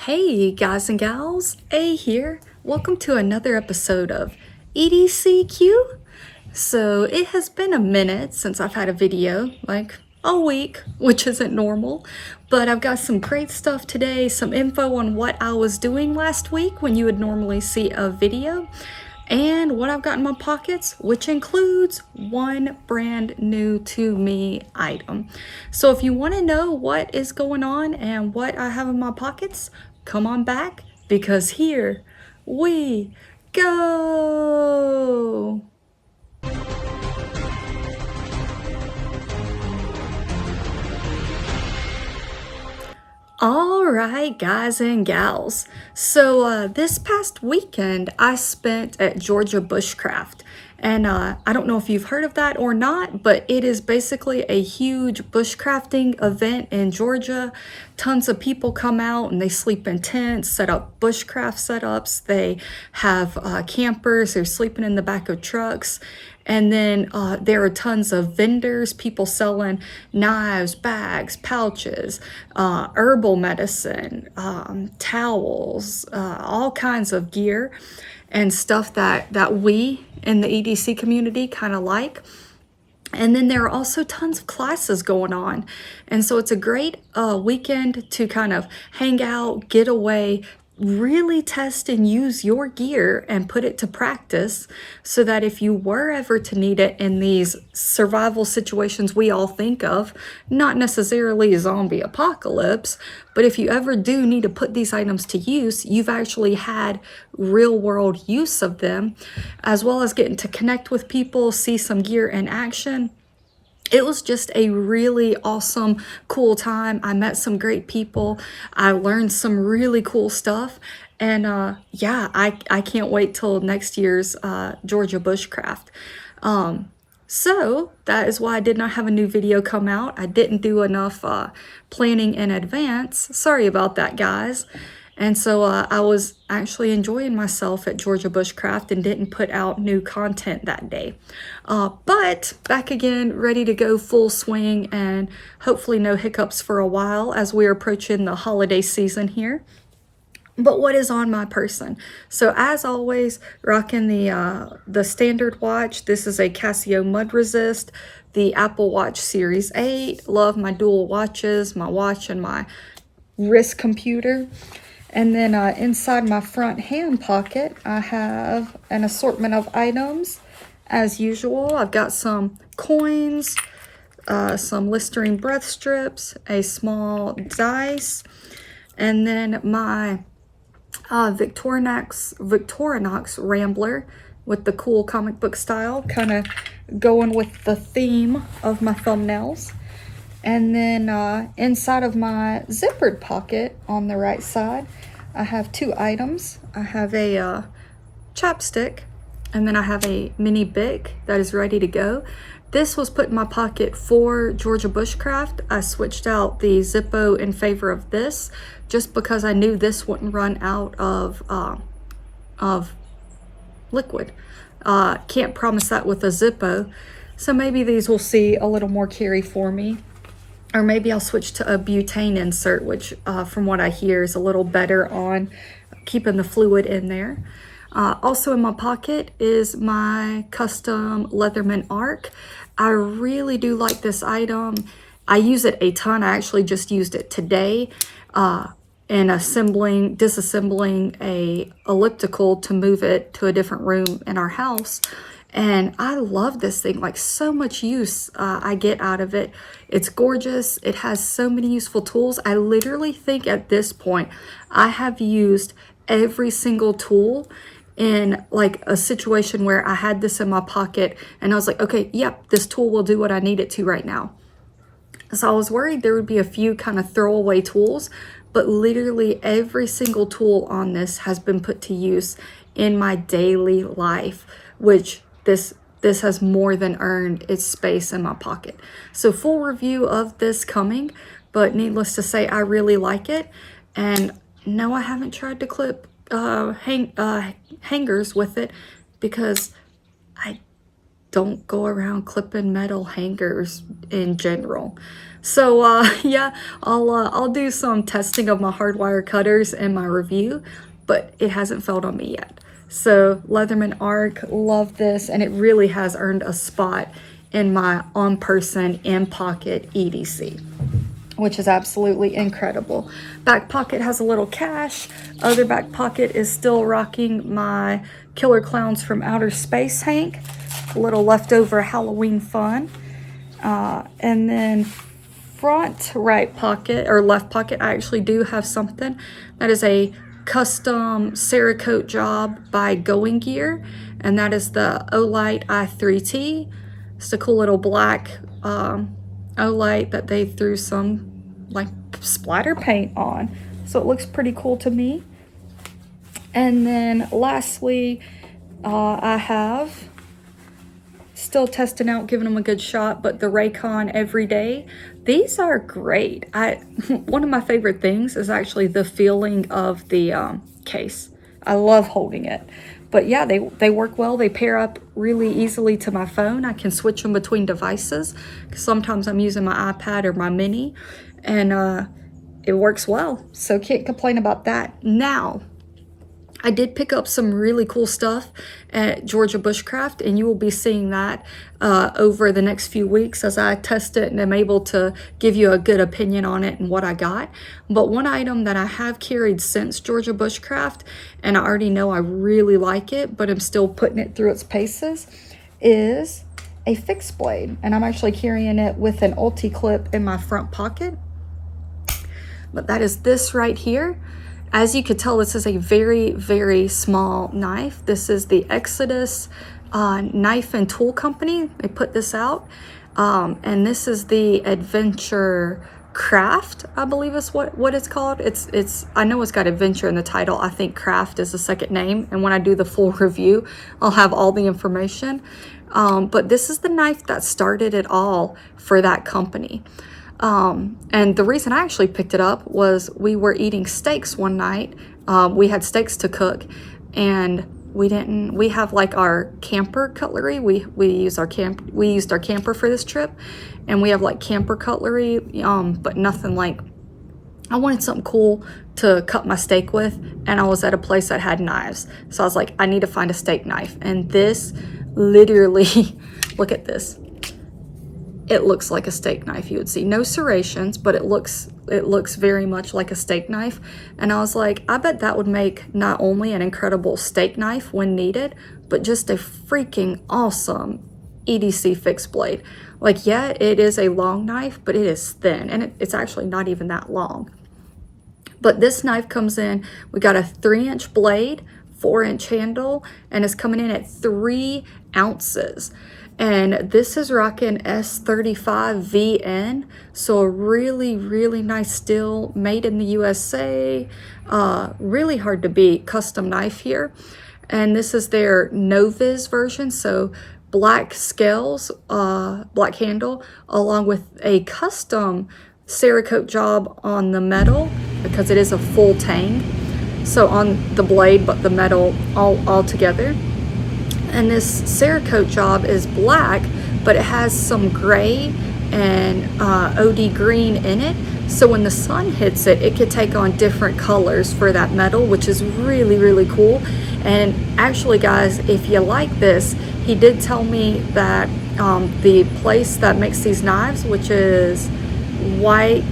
Hey guys and gals, A here. Welcome to another episode of EDCQ. So it has been a minute since I've had a video, like a week, which isn't normal, but I've got some great stuff today, some info on what I was doing last week when you would normally see a video, and what I've got in my pockets, which includes one brand new to me item. So if you want to know what is going on and what I have in my pockets, come on back, because here we go. All right, guys and gals. So this past weekend, I spent at Georgia Bushcraft. And I don't know if you've heard of that or not, but it is basically a huge bushcrafting event in Georgia. Tons of people come out and they sleep in tents, set up bushcraft setups. They have campers, they're sleeping in the back of trucks. And then there are tons of vendors, people selling knives, bags, pouches, herbal medicine, towels, all kinds of gear and stuff that we in the EDC community kind of like. And then there are also tons of classes going on. And so it's a great weekend to kind of hang out, get away, really test and use your gear and put it to practice so that if you were ever to need it in these survival situations we all think of, not necessarily a zombie apocalypse, but if you ever do need to put these items to use, you've actually had real world use of them, as well as getting to connect with people, see some gear in action. It was just a really awesome, cool time. I met some great people. I learned some really cool stuff. And yeah, I can't wait till next year's Georgia Bushcraft. So that is why I did not have a new video come out. I didn't do enough planning in advance. Sorry about that, guys. And so I was actually enjoying myself at Georgia Bushcraft and didn't put out new content that day. But back again, ready to go full swing, and hopefully no hiccups for a while as we're approaching the holiday season here. But what is on my person? So as always, rocking the standard watch. This is a Casio Mud Resist, the Apple Watch Series 8. Love my dual watches, my watch and my wrist computer. And then inside my front hand pocket, I have an assortment of items. As usual, I've got some coins, some Listerine breath strips, a small dice, and then my Victorinox Rambler with the cool comic book style, kind of going with the theme of my thumbnails. And then inside of my zippered pocket on the right side, I have two items. I have a chapstick, and then I have a mini Bic that is ready to go. This was put in my pocket for Georgia Bushcraft. I switched out the Zippo in favor of this just because I knew this wouldn't run out of liquid. Can't promise that with a Zippo. So maybe these will see a little more carry for me. Or maybe I'll switch to a butane insert, which from what I hear is a little better on keeping the fluid in there. Also in my pocket is my custom Leatherman Arc. I really do like this item. I use it a ton. I actually just used it today in disassembling a elliptical to move it to a different room in our house. And I love this thing, like so much use I get out of it. It's gorgeous. It has so many useful tools. I literally think at this point, I have used every single tool in like a situation where I had this in my pocket and I was like, okay, yep, this tool will do what I need it to right now. So I was worried there would be a few kind of throwaway tools, but literally every single tool on this has been put to use in my daily life, which this has more than earned its space in my pocket. So full review of this coming, but needless to say, I really like it. And no, I haven't tried to clip hangers with it because I don't go around clipping metal hangers in general. So yeah, I'll do some testing of my hardwire cutters in my review, but it hasn't failed on me yet. So Leatherman Arc, love this, and it really has earned a spot in my on-person in-pocket EDC, which is absolutely incredible. Back pocket has a little cash. Other back pocket is still rocking my Killer Clowns from Outer Space Hank. A little leftover Halloween fun. And then front right pocket or left pocket, I actually do have something that is a custom Cerakote job by Going Gear, and that is the Olight i3T. It's a cool little black Olight that they threw some like splatter paint on, so it looks pretty cool to me. And then lastly, I have still testing out, giving them a good shot, but the Raycon Everyday, these are great. One of my favorite things is actually the feeling of the case. I love holding it. But yeah, they work well. They pair up really easily to my phone. I can switch them between devices, because sometimes I'm using my iPad or my mini, and it works well. So can't complain about that. Now, I did pick up some really cool stuff at Georgia Bushcraft, and you will be seeing that over the next few weeks as I test it and am able to give you a good opinion on it and what I got. But one item that I have carried since Georgia Bushcraft, and I already know I really like it, but I'm still putting it through its paces, is a fixed blade. And I'm actually carrying it with an ulti clip in my front pocket. But that is this right here. As you could tell, this is a very, very small knife. This is the Exodus Knife and Tool Company. They put this out. And this is the Adventure Craft, I believe is what it's called. I know it's got adventure in the title. I think craft is the second name. And when I do the full review, I'll have all the information. But this is the knife that started it all for that company. And the reason I actually picked it up was we were eating steaks one night. We had steaks to cook, and we have like our camper cutlery. We used our camper for this trip, and we have like camper cutlery, but nothing like, I wanted something cool to cut my steak with, and I was at a place that had knives. So I was like, I need to find a steak knife. And this literally, look at this. It looks like a steak knife. You would see no serrations, but it looks very much like a steak knife. And I was like, I bet that would make not only an incredible steak knife when needed, but just a freaking awesome EDC fixed blade. Like, yeah, it is a long knife, but it is thin, and it's actually not even that long. But this knife comes in, we got a 3-inch blade, 4-inch handle, and it's coming in at 3 ounces. And this is rocking S35VN, so a really, really nice steel, made in the USA, really hard to beat custom knife here. And this is their Noviz version, so black scales, black handle, along with a custom Cerakote job on the metal, because it is a full tang. So on the blade, but the metal all together. And this Cerakote job is black, but it has some gray and OD green in it. So when the sun hits it, it could take on different colors for that metal, which is really, really cool. And actually, guys, if you like this, he did tell me that the place that makes these knives, which is White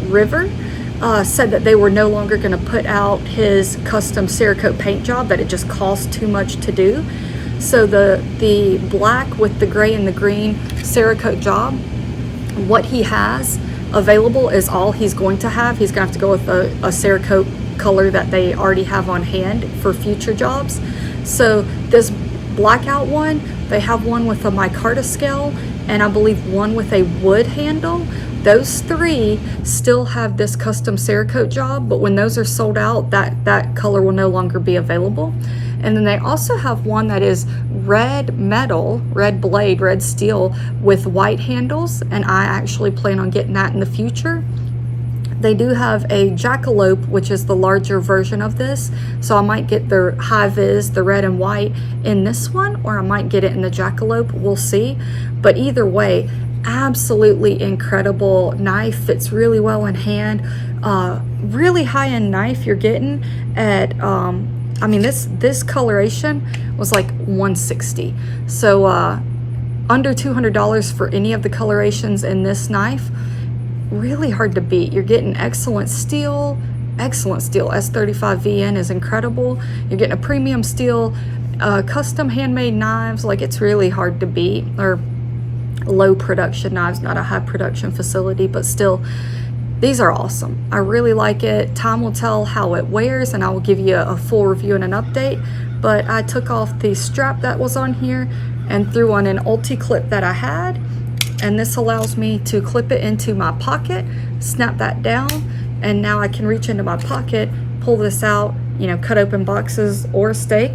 River, said that they were no longer going to put out his custom Cerakote paint job, that it just cost too much to do. So the black with the gray and the green Cerakote job, what he has available is all he's going to have. He's going to have to go with a Cerakote color that they already have on hand for future jobs. So this blackout one, they have one with a micarta scale, and I believe one with a wood handle. Those 3 still have this custom Cerakote job, but when those are sold out, that color will no longer be available. And then they also have one that is red metal, red blade, red steel with white handles, and I actually plan on getting that in the future. They do have a jackalope, which is the larger version of this, so I might get the high vis, the red and white in this one, or I might get it in the jackalope. We'll see. But either way, Absolutely incredible knife, fits really well in hand. Really high-end knife you're getting at I mean, this coloration was like $160, so under $200 for any of the colorations in this knife. Really hard to beat. You're getting excellent steel. S35VN is incredible. You're getting a premium steel, custom handmade knives. Like, it's really hard to beat. Or low production knives, not a high production facility, but still, these are awesome. I really like it. Time will tell how it wears, and I will give you a full review and an update. But I took off the strap that was on here and threw on an ulti clip that I had, and this allows me to clip it into my pocket, snap that down, and now I can reach into my pocket, pull this out, you know, cut open boxes or a steak,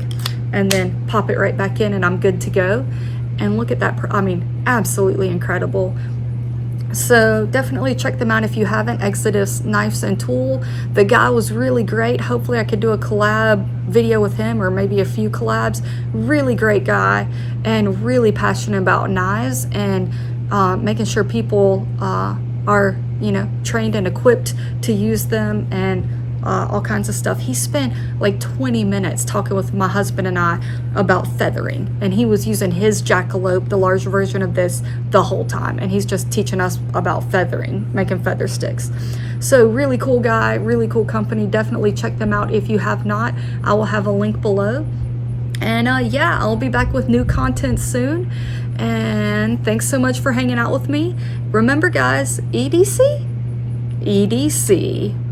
and then pop it right back in, and I'm good to go. And look at that, I mean, absolutely incredible. So definitely check them out if you haven't. Exodus Knives and Tool. The guy was really great. Hopefully I could do a collab video with him, or maybe a few collabs. Really great guy, and really passionate about knives, and making sure people are, you know, trained and equipped to use them, and all kinds of stuff. He spent like 20 minutes talking with my husband and I about feathering, and he was using his jackalope, the large version of this, the whole time, and he's just teaching us about feathering, making feather sticks. So really cool guy, really cool company. Definitely check them out if you have not. I will have a link below. And yeah, I'll be back with new content soon. And thanks so much for hanging out with me. Remember guys, EDC? EDC.